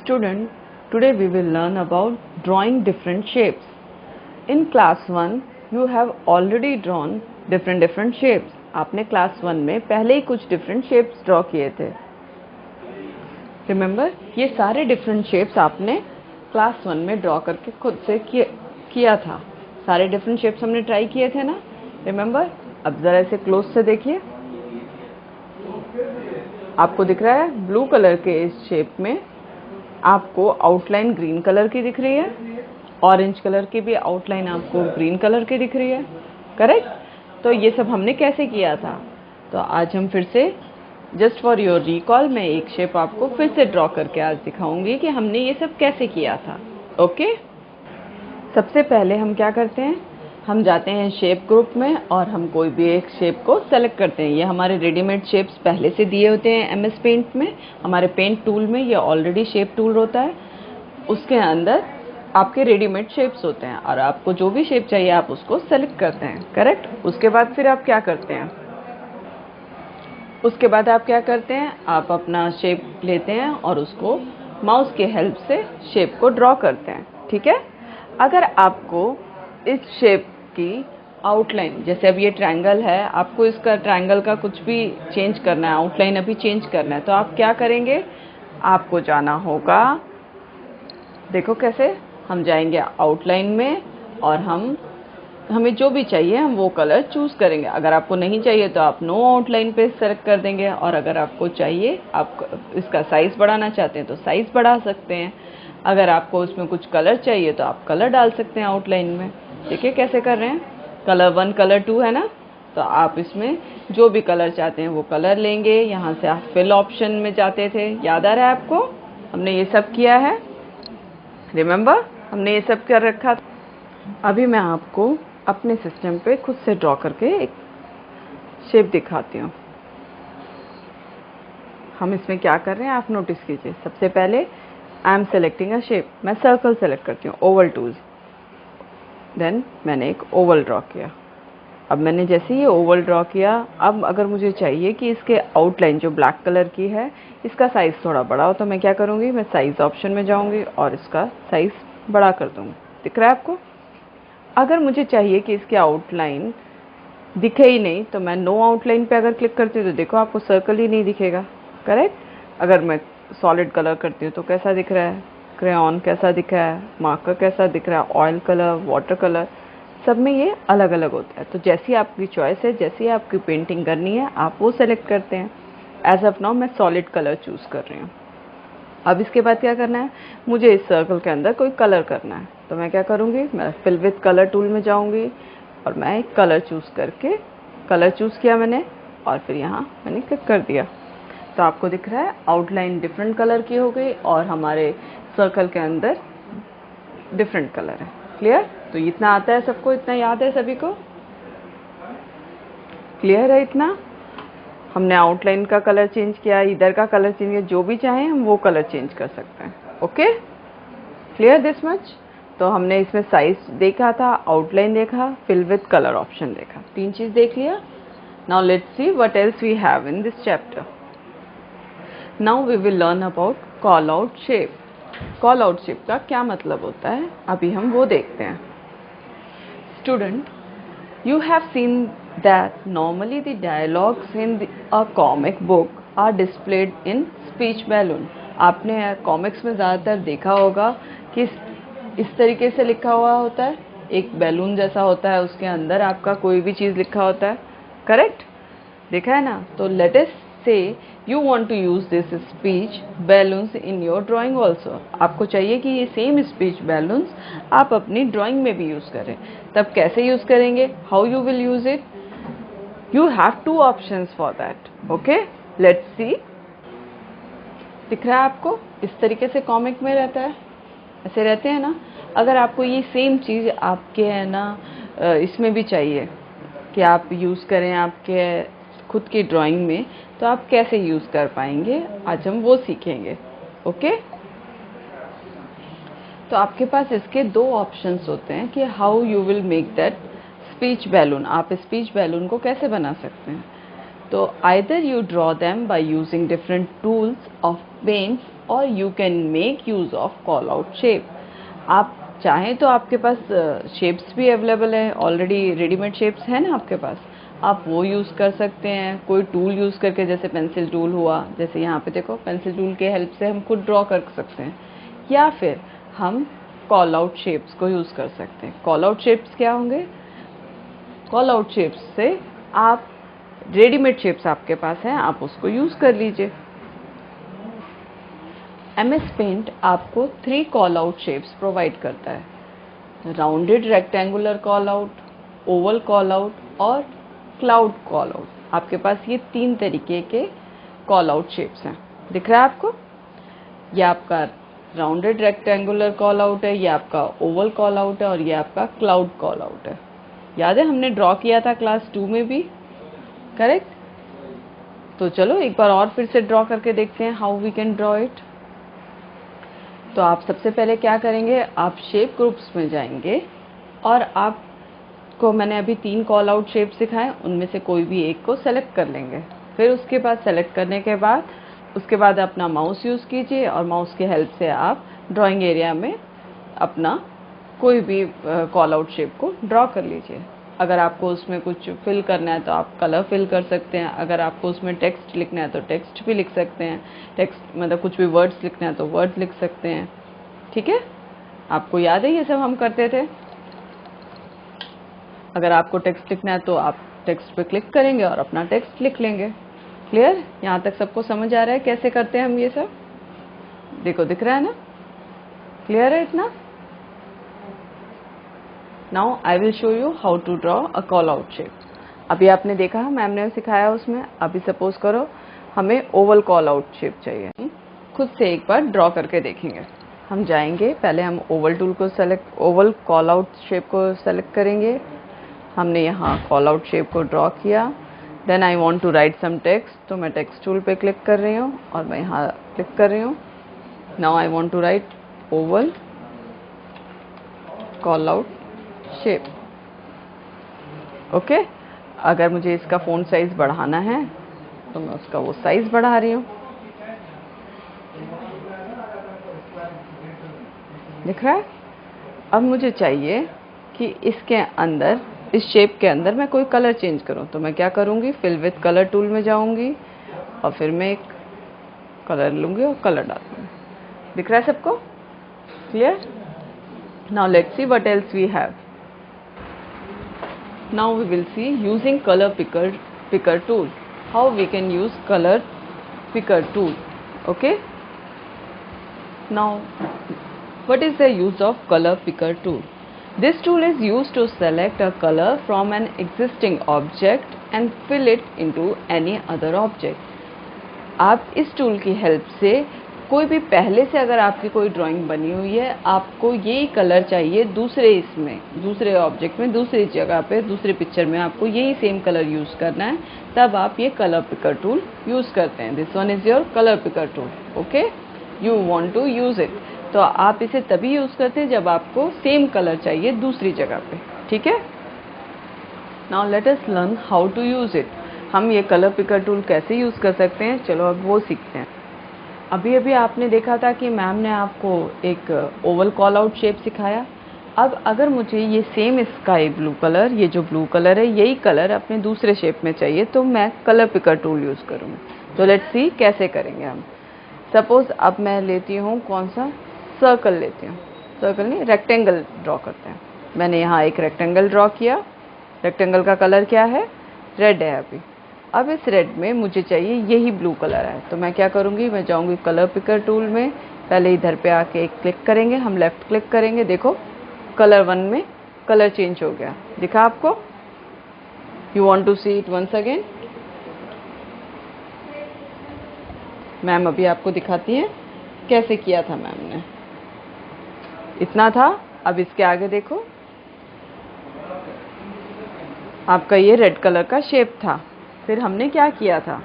Student, today we will learn about drawing different shapes. In class 1, you have already drawn different shapes. आपने class 1 में पहले ही कुछ different shapes draw किए थे. Remember, ये सारे different shapes आपने class 1 में draw करके खुद से किया था. सारे different shapes हमने try किए थे ना? Remember? अब जरा इसे close से देखिए. आपको दिख रहा है ब्लू कलर के इस शेप में आपको आउटलाइन ग्रीन कलर की दिख रही है, ऑरेंज कलर की भी आउटलाइन आपको ग्रीन कलर की दिख रही है, करेक्ट? तो ये सब हमने कैसे किया था? तो आज हम फिर से जस्ट फॉर योर रिकॉल मैं एक शेप आपको फिर से ड्रॉ करके आज दिखाऊंगी कि हमने ये सब कैसे किया था. ओके? सबसे पहले हम क्या करते हैं, हम जाते हैं शेप ग्रुप में और हम कोई भी एक शेप को सेलेक्ट करते हैं. ये हमारे रेडीमेड शेप्स पहले से दिए होते हैं MS पेंट में. हमारे पेंट टूल में ये ऑलरेडी शेप टूल होता है, उसके अंदर आपके रेडीमेड शेप्स होते हैं और आपको जो भी शेप चाहिए आप उसको सेलेक्ट करते हैं, करेक्ट? उसके बाद फिर आप क्या करते हैं, आप अपना शेप लेते हैं और उसको माउस के हेल्प से शेप को ड्रॉ करते हैं. ठीक है? अगर आपको इस शेप की आउटलाइन, जैसे अब ये ट्रायंगल है, आपको इसका ट्रायंगल का कुछ भी चेंज करना है, आउटलाइन अभी चेंज करना है, तो आप क्या करेंगे, आपको जाना होगा, देखो कैसे, हम जाएंगे आउटलाइन में और हमें जो भी चाहिए हम वो कलर चूज करेंगे. अगर आपको नहीं चाहिए तो आप नो आउटलाइन पे सेलेक्ट कर देंगे, और अगर आपको चाहिए, आप इसका साइज बढ़ाना चाहते हैं तो साइज बढ़ा सकते हैं. अगर आपको इसमें कुछ कलर चाहिए तो आप कलर डाल सकते हैं आउटलाइन में. देखिए कैसे कर रहे हैं, कलर 1 कलर 2 है ना, तो आप इसमें जो भी कलर चाहते हैं वो कलर लेंगे. यहाँ से आप फिल ऑप्शन में जाते थे, याद आ रहा है आपको? हमने ये सब किया है, रिमेंबर, हमने ये सब कर रखा था. अभी मैं आपको अपने सिस्टम पे खुद से ड्रॉ करके एक शेप दिखाती हूँ. हम इसमें क्या कर रहे हैं आप नोटिस कीजिए. सबसे पहले I am selecting a shape, मैं सर्कल सेलेक्ट करती हूँ, ओवल टूल. देन मैंने एक ओवल ड्रॉ किया. अब मैंने जैसे ये ओवल ड्रॉ किया, अब अगर मुझे चाहिए कि इसके आउटलाइन जो ब्लैक कलर की है इसका साइज़ थोड़ा बड़ा हो, तो मैं क्या करूँगी, मैं साइज़ ऑप्शन में जाऊँगी और इसका साइज़ बड़ा कर दूँगी. दिख रहा है आपको? अगर मुझे चाहिए कि इसके आउटलाइन दिखे ही नहीं तो मैं नो आउटलाइन पे अगर क्लिक करती हूँ तो देखो आपको सर्कल ही नहीं दिखेगा, करेक्ट? अगर मैं सॉलिड कलर करती हूँ तो कैसा दिख रहा है, क्रेयॉन कैसा दिख रहा है, मार्कर कैसा दिख रहा है, ऑयल कलर, वाटर कलर, सब में ये अलग अलग होता है. तो जैसी आपकी चॉइस है, जैसी आपकी पेंटिंग करनी है आप वो सेलेक्ट करते हैं. एज ऑफ नाउ मैं सॉलिड कलर चूज़ कर रही हूँ. अब इसके बाद क्या करना है, मुझे इस सर्कल के अंदर कोई कलर करना है, तो मैं क्या करूँगी, मैं फिल विथ कलर टूल में जाऊँगी और मैं एक कलर चूज़ करके, कलर चूज़ किया मैंने और फिर यहाँ मैंने क्लिक कर दिया. तो आपको दिख रहा है आउटलाइन डिफरेंट कलर की हो गई और हमारे सर्कल के अंदर डिफरेंट कलर है. क्लियर? तो इतना आता है सबको, इतना याद है सभी को? क्लियर है इतना? हमने आउटलाइन का कलर चेंज किया, इधर का कलर चेंज किया, जो भी चाहें हम वो कलर चेंज कर सकते हैं. ओके? Clear this much? तो हमने इसमें साइज देखा था, आउटलाइन देखा, फिल विथ कलर ऑप्शन देखा, 3 चीज देख लिया. Now let's see what else we have in this chapter. Now we will learn about call out shape. Call out shape का क्या मतलब होता है, अभी हम वो देखते हैं. Student, you have seen that normally the dialogues in a comic book are displayed in speech balloon. आपने कॉमिक्स में ज़्यादातर देखा होगा कि इस तरीके से लिखा हुआ होता है, एक बैलून जैसा होता है, उसके अंदर आपका कोई भी चीज़ लिखा होता है, करेक्ट? देखा है ना? तो let us say you want to use this speech balloons in your drawing also. आपको चाहिए कि ये सेम स्पीच बैलून्स आप अपनी ड्राइंग में भी यूज करें. तब कैसे यूज करेंगे, how you will use it? You have 2 options for that. Okay, let's see. दिख रहा है आपको? इस तरीके से कॉमिक में रहता है, ऐसे रहते हैं ना. अगर आपको ये सेम चीज़ आपके है ना इसमें भी चाहिए कि आप यूज़ करें आपके खुद की ड्राइंग में, तो आप कैसे यूज़ कर पाएंगे, आज हम वो सीखेंगे. ओके? तो आपके पास इसके 2 ऑप्शंस होते हैं कि how you will make that speech balloon. आप स्पीच बैलून को कैसे बना सकते हैं. तो either you draw them by using different tools of paints और you can make use of call out shape. आप चाहें तो आपके पास शेप्स भी अवेलेबल है, ऑलरेडी रेडीमेड शेप्स हैं ना आपके पास, आप वो यूज़ कर सकते हैं। कोई टूल यूज़ करके, जैसे पेंसिल टूल हुआ, जैसे यहाँ पे देखो पेंसिल टूल के हेल्प से हम खुद ड्रॉ कर सकते हैं, या फिर हम कॉल आउट शेप्स को यूज़ कर सकते हैं। कॉल आउट शेप्स क्या होंगे? कॉल आउट शेप्स से आप रेडीमेड शेप्स आपके पास हैं, आप उसको यूज़ कर लीजिए। MS पेंट आपको 3 कॉल आउट शेप्स प्रोवाइड करता है: rounded rectangular call out, Oval call out और क्लाउड कॉल आउट। आपके पास ये 3 तरीके के कॉल आउट शेप्स हैं। दिख रहा है आपको? ये आपका राउंडेड रेक्टेंगुलर कॉल आउट है, ये आपका ओवल कॉल आउट है और ये आपका क्लाउड कॉल आउट है। याद है हमने ड्रॉ किया था क्लास 2 में भी, करेक्ट? तो चलो एक बार और फिर से ड्रॉ करके देखते हैं how we can draw it. तो आप सबसे पहले क्या करेंगे, आप शेप ग्रुप्स में जाएंगे और आपको मैंने अभी 3 कॉल आउट शेप सिखाए, उनमें से कोई भी एक को सेलेक्ट कर लेंगे। फिर उसके बाद सेलेक्ट करने के बाद उसके बाद अपना माउस यूज़ कीजिए और माउस की हेल्प से आप ड्राइंग एरिया में अपना कोई भी कॉल आउट शेप को ड्रॉ कर लीजिए। अगर आपको उसमें कुछ फिल करना है तो आप कलर फिल कर सकते हैं, अगर आपको उसमें टेक्स्ट लिखना है तो टेक्स्ट भी लिख सकते हैं, टेक्स्ट मतलब कुछ भी वर्ड्स लिखना है तो वर्ड्स लिख सकते हैं। ठीक है, आपको याद है ये सब हम करते थे। अगर आपको टेक्स्ट लिखना है तो आप टेक्स्ट पे क्लिक करेंगे और अपना टेक्स्ट लिख लेंगे। क्लियर? यहाँ तक सबको समझ आ रहा है कैसे करते हैं हम ये सब? देखो दिख रहा है ना? क्लियर है इतना? Now I will show you how to draw a call out shape. अभी आपने देखा मैम ने सिखाया उसमें। अभी सपोज करो हमें ओवल कॉल आउट शेप चाहिए, खुद से एक बार ड्रॉ करके देखेंगे। हम जाएंगे, पहले हम ओवल टूल को select, oval call out shape को सेलेक्ट करेंगे। हमने यहाँ कॉल आउट शेप को ड्रॉ किया। Then I want to write some text, तो मैं टेक्स्ट टूल पे क्लिक कर रही हूँ और मैं यहाँ क्लिक कर रही हूँ। Now I want to write oval call out shape. Okay, अगर मुझे इसका फ़ॉन्ट साइज बढ़ाना है तो मैं उसका वो साइज बढ़ा रही हूँ। दिख रहा है? अब मुझे चाहिए कि इसके अंदर, इस शेप के अंदर मैं कोई कलर चेंज करूँ, तो मैं क्या करूँगी, फिल विथ कलर टूल में जाऊँगी और फिर मैं एक कलर लूँगी और कलर डालूँगी। दिख रहा है सबको? Clear? Now let's see what else we have. Now we will see using color picker tool, how we can use color picker tool. Okay, now what is the use of color picker tool? This tool is used to select a color from an existing object and fill it into any other object. आप इस tool की help से कोई भी पहले से अगर आपकी कोई ड्राइंग बनी हुई है, आपको यही कलर चाहिए दूसरे इसमें, दूसरे ऑब्जेक्ट में, दूसरी जगह पे, दूसरे पिक्चर में आपको यही सेम कलर यूज़ करना है, तब आप ये कलर पिकर टूल यूज़ करते हैं। This one is your colour picker tool. Okay, you want to use it, तो आप इसे तभी यूज़ करते हैं जब आपको सेम कलर चाहिए दूसरी जगह पे। ठीक है, now let us learn how to use it. हम ये कलर पिकर टूल कैसे यूज़ कर सकते हैं, चलो अब वो सीखते हैं। अभी अभी आपने देखा था कि मैम ने आपको एक ओवल कॉल आउट शेप सिखाया। अब अगर मुझे ये सेम स्काई ब्लू कलर, ये जो ब्लू कलर है, यही कलर अपने दूसरे शेप में चाहिए, तो मैं कलर पिकर टूल यूज़ करूँगी। तो लेट्स सी कैसे करेंगे हम। सपोज़ अब मैं लेती हूँ कौन सा, सर्कल लेती हूँ, सर्कल नहीं रेक्टेंगल ड्रॉ करते हैं। मैंने यहाँ एक रेक्टेंगल ड्रॉ किया। रेक्टेंगल का कलर क्या है, रेड है अभी। अब इस रेड में मुझे चाहिए यही ब्लू कलर है, तो मैं क्या करूँगी, मैं जाऊँगी कलर पिकर टूल में, पहले इधर पे आके एक क्लिक करेंगे, हम लेफ़्ट क्लिक करेंगे, देखो कलर 1 में कलर चेंज हो गया। दिखा आपको? You want to see it once again? Ma'am अभी आपको दिखाती हैं कैसे किया था मैम ने। इतना था, अब इसके आगे देखो, आपका ये रेड कलर का शेप था। फिर हमने क्या किया था,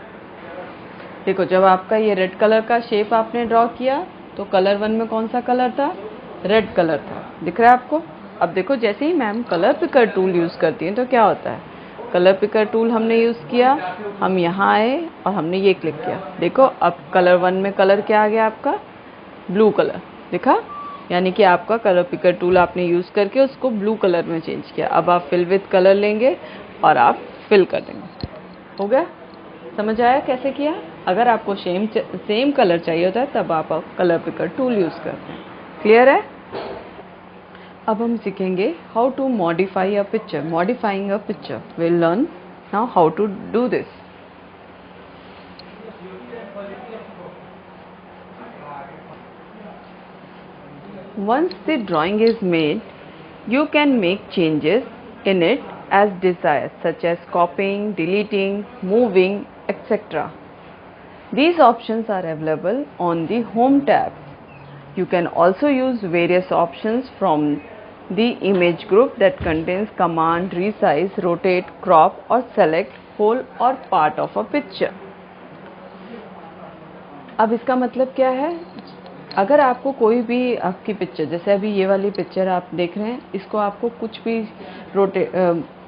देखो जब आपका ये रेड कलर का शेप आपने ड्रॉ किया तो कलर 1 में कौन सा कलर था, रेड कलर था। दिख रहा है आपको? अब देखो जैसे ही ma'am colour picker tool use करती हैं तो क्या होता है, कलर पिकर टूल हमने यूज़ किया, हम यहाँ आए और हमने ये क्लिक किया। देखो अब कलर 1 में कलर क्या आ गया आपका, ब्लू कलर दिखा, यानी कि आपका कलर पिकर टूल आपने यूज़ करके उसको ब्लू कलर में चेंज किया। अब आप फिल विथ कलर लेंगे और आप फिल कर देंगे। हो गया? समझ आया कैसे किया? अगर आपको सेम कलर चाहिए होता है तब आप कलर पिकर टूल यूज़ करते हैं। क्लियर है? अब हम सीखेंगे how to modify a picture. Modifying a picture, will learn now how to do this. Once the drawing is made, you can make changes in it as desired, such as copying, deleting, moving, etc. These options are available on the Home tab. You can also use various options from the image group that contains command, resize, rotate, crop or select whole or part of a picture. अब इसका मतलब क्या है? अगर आपको कोई भी आपकी पिक्चर, जैसे अभी ये वाली पिक्चर आप देख रहे हैं, इसको आपको कुछ भी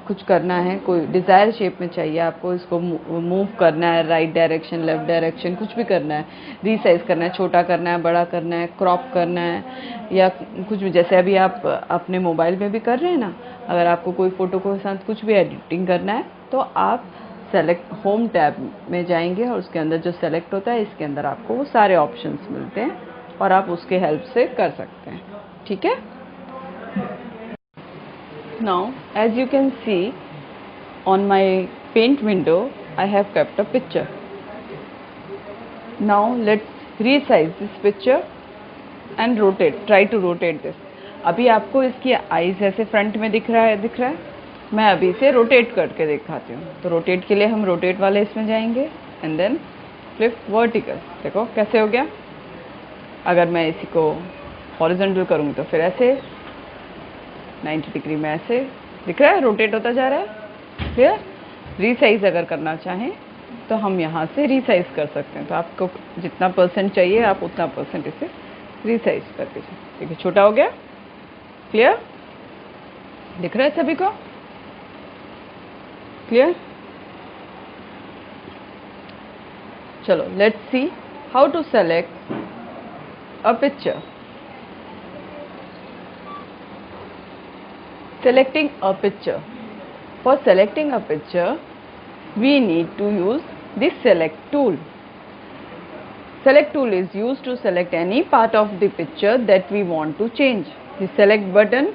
कुछ करना है, कोई डिज़ायर शेप में चाहिए आपको, इसको मूव करना है, राइट डायरेक्शन, लेफ्ट डायरेक्शन, कुछ भी करना है, रीसाइज करना है, छोटा करना है, बड़ा करना है, क्रॉप करना है, या कुछ भी, जैसे अभी आप अपने मोबाइल में भी कर रहे हैं ना, अगर आपको कोई फ़ोटो के साथ कुछ भी एडिटिंग करना है तो आप सेलेक्ट होम टैब में जाएंगे और उसके अंदर जो सेलेक्ट होता है, इसके अंदर आपको वो सारे ऑप्शंस मिलते हैं और आप उसके हेल्प से कर सकते हैं। ठीक है? Now as you can see on my paint window, I have kept a picture. Now let's resize this picture and rotate, try to rotate this. अभी आपको इसकी आईज ऐसे फ्रंट में दिख रहा है, मैं अभी इसे रोटेट करके दिखाती हूँ। तो रोटेट के लिए हम रोटेट वाले इसमें जाएंगे एंड देन फ्लिप वर्टिकल। देखो कैसे हो गया। अगर मैं इसी को हॉरिजॉन्टल करूँगी तो फिर ऐसे 90 डिग्री में ऐसे दिख रहा है, रोटेट होता जा रहा है। फिर रीसाइज अगर करना चाहें तो हम यहाँ से रीसाइज कर सकते हैं। तो आपको जितना परसेंट चाहिए आप उतना परसेंट इसे रीसाइज कर दीजिए। ठीक है, छोटा हो गया। क्लियर? दिख रहा है सभी को? क्लियर? चलो let's see how to select a picture. Selecting a picture. For selecting a picture, we need to use the select tool. Select tool is used to select any part of the picture that we want to change. The select button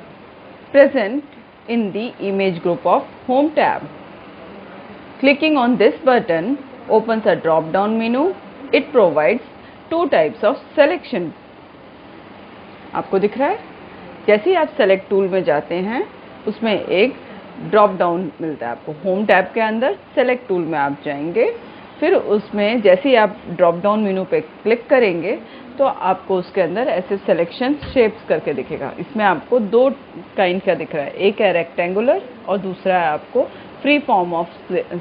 present in the image group of Home tab. Clicking on this button opens a drop down menu. It provides two types of selection. आपको दिख रहा है, जैसे ही आप select tool में जाते हैं उसमें एक ड्रॉप डाउन मिलता है आपको। होम टैब के अंदर सेलेक्ट टूल में आप जाएंगे, फिर उसमें जैसे ही आप ड्रॉप डाउन मेनू पे क्लिक करेंगे तो आपको उसके अंदर ऐसे सिलेक्शन शेप्स करके दिखेगा। इसमें आपको दो काइंड का दिख रहा है, एक है रेक्टेंगुलर और दूसरा है आपको फ्री फॉर्म ऑफ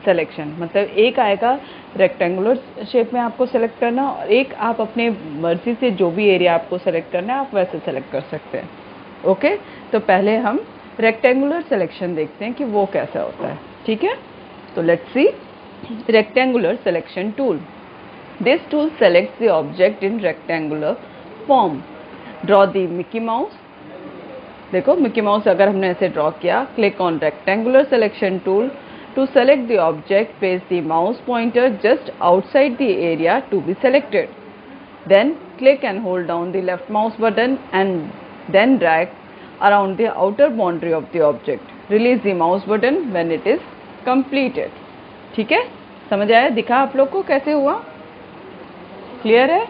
सिलेक्शन। मतलब एक आएगा रेक्टेंगुलर शेप में आपको सेलेक्ट करना और एक आप अपने मर्जी से जो भी एरिया आपको सेलेक्ट करना है आप वैसे सेलेक्ट कर सकते हैं। ओके, तो पहले हम रेक्टेंगुलर सिलेक्शन देखते हैं कि वो कैसा होता है। ठीक है, तो let's see rectangular selection tool. This tool selects the object in rectangular form. Draw the Mickey Mouse. देखो मिकी माउस अगर हमने ऐसे ड्रॉ किया, click on rectangular selection tool to select the object, place the mouse pointer just outside the area to be selected, then click and hold down the left mouse button and then drag around the outer boundary of the object. Release the mouse button when it is completed. ठीक है, समझ आया? दिखा आप लोग को कैसे हुआ? क्लियर है?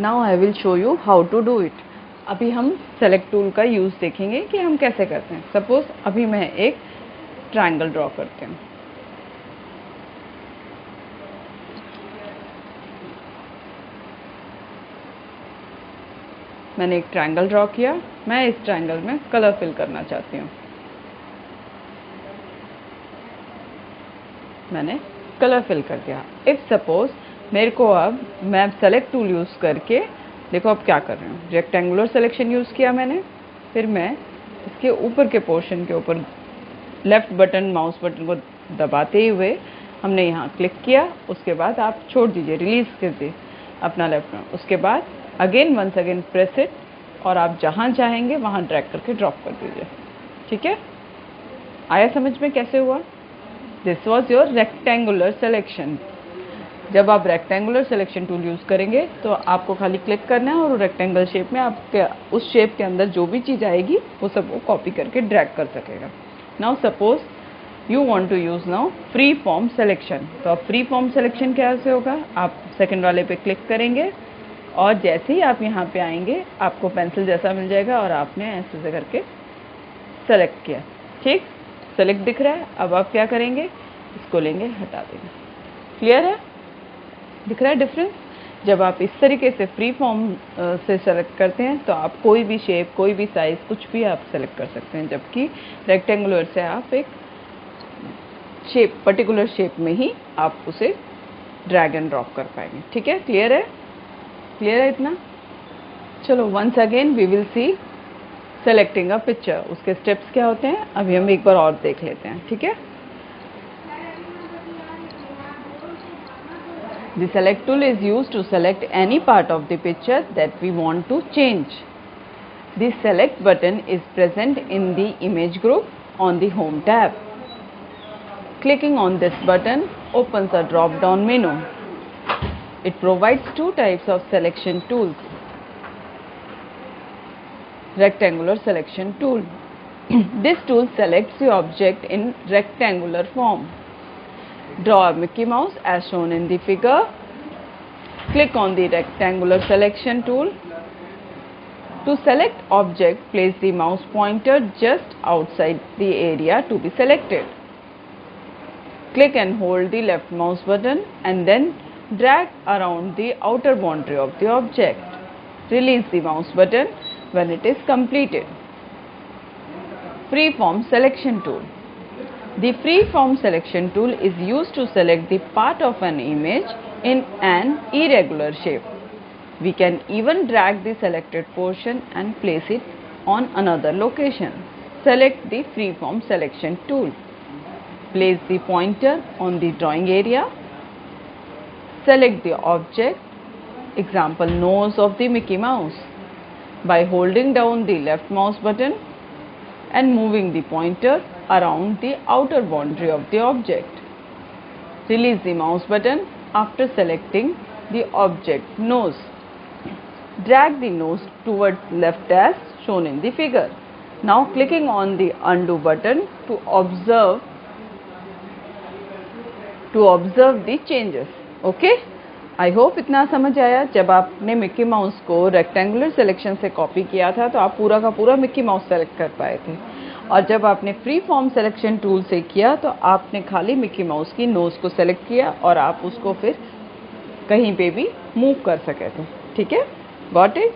Now I will show you how to do it. अभी हम सेलेक्ट टूल का यूज़ देखेंगे कि हम कैसे करते हैं। सपोज अभी मैं एक ट्रायंगल ड्रॉ करती हूँ। मैंने एक ट्रायंगल ड्रॉ किया, मैं इस ट्रायंगल में कलर फिल करना चाहती हूँ। मैंने कलर फिल कर दिया। इफ सपोज मेरे को अब मैं सेलेक्ट टूल यूज़ करके, देखो अब क्या कर रही हूँ, रेक्टेंगुलर सिलेक्शन यूज़ किया मैंने, फिर मैं इसके ऊपर के पोर्शन के ऊपर लेफ्ट बटन माउस बटन को दबाते हुए हमने यहाँ क्लिक किया, उसके बाद आप छोड़ दीजिए, रिलीज कर दीजिए अपना लेफ्ट माउस। उसके बाद again once again press it और आप जहाँ चाहेंगे वहाँ ड्रैग करके ड्रॉप कर दीजिए। ठीक है, आया समझ में कैसे हुआ? This was your rectangular selection. जब आप रेक्टेंगुलर सिलेक्शन टूल यूज़ करेंगे तो आपको खाली क्लिक करना है और रेक्टेंगल शेप में आपके उस शेप के अंदर जो भी चीज़ आएगी वो सब वो कॉपी करके ड्रैग कर सकेगा। Now suppose you want to use now free form selection. तो अब फ्री फॉर्म सिलेक्शन कैसे होगा? आप सेकंड वाले पे क्लिक करेंगे और जैसे ही आप यहाँ पे आएंगे आपको पेंसिल जैसा मिल जाएगा और आपने ऐसे से करके सेलेक्ट किया। ठीक, सेलेक्ट दिख रहा है। अब आप क्या करेंगे? इसको लेंगे, हटा देंगे। क्लियर है? दिख रहा है डिफरेंस? जब आप इस तरीके से फ्री फॉर्म से सेलेक्ट करते हैं तो आप कोई भी शेप, कोई भी साइज़, कुछ भी आप सेलेक्ट कर सकते हैं, जबकि रेक्टेंगुलर से आप एक शेप, पर्टिकुलर शेप में ही आप उसे ड्रैग एंड ड्रॉप कर पाएंगे। ठीक है, क्लियर है? क्लियर है इतना? चलो once again we will see selecting a picture. उसके स्टेप्स क्या होते हैं अभी हम एक बार और देख लेते हैं। ठीक है, the select tool is used to select any part of the picture that we want to change. The select button is present in the image group on the home tab. Clicking on this button opens a drop down menu. It provides two types of selection tools. Rectangular selection tool. This tool selects the object in rectangular form. Draw a Mickey Mouse as shown in the figure. Click on the rectangular selection tool. To select object, place the mouse pointer just outside the area to be selected. Click and hold the left mouse button and then drag around the outer boundary of the object. Release the mouse button when it is completed. Freeform selection tool. The freeform selection tool is used to select the part of an image in an irregular shape. We can even drag the selected portion and place it on another location. Select the freeform selection tool. Place the pointer on the drawing area. Select the object, example nose of the Mickey Mouse, by holding down the left mouse button and moving the pointer around the outer boundary of the object. Release the mouse button after selecting the object nose. Drag the nose towards left as shown in the figure. Now clicking on the undo button to observe the changes. Okay? I hope इतना समझ आया। जब आपने Mickey mouse को rectangular selection से copy किया था तो आप पूरा का पूरा मिक्की माउस सेलेक्ट कर पाए थे, और जब आपने फ्री फॉर्म सिलेक्शन टूल से किया तो आपने खाली मिक्की माउस की नोज़ को सेलेक्ट किया और आप उसको फिर कहीं पे भी मूव कर सके थे। ठीक है, गॉट इट?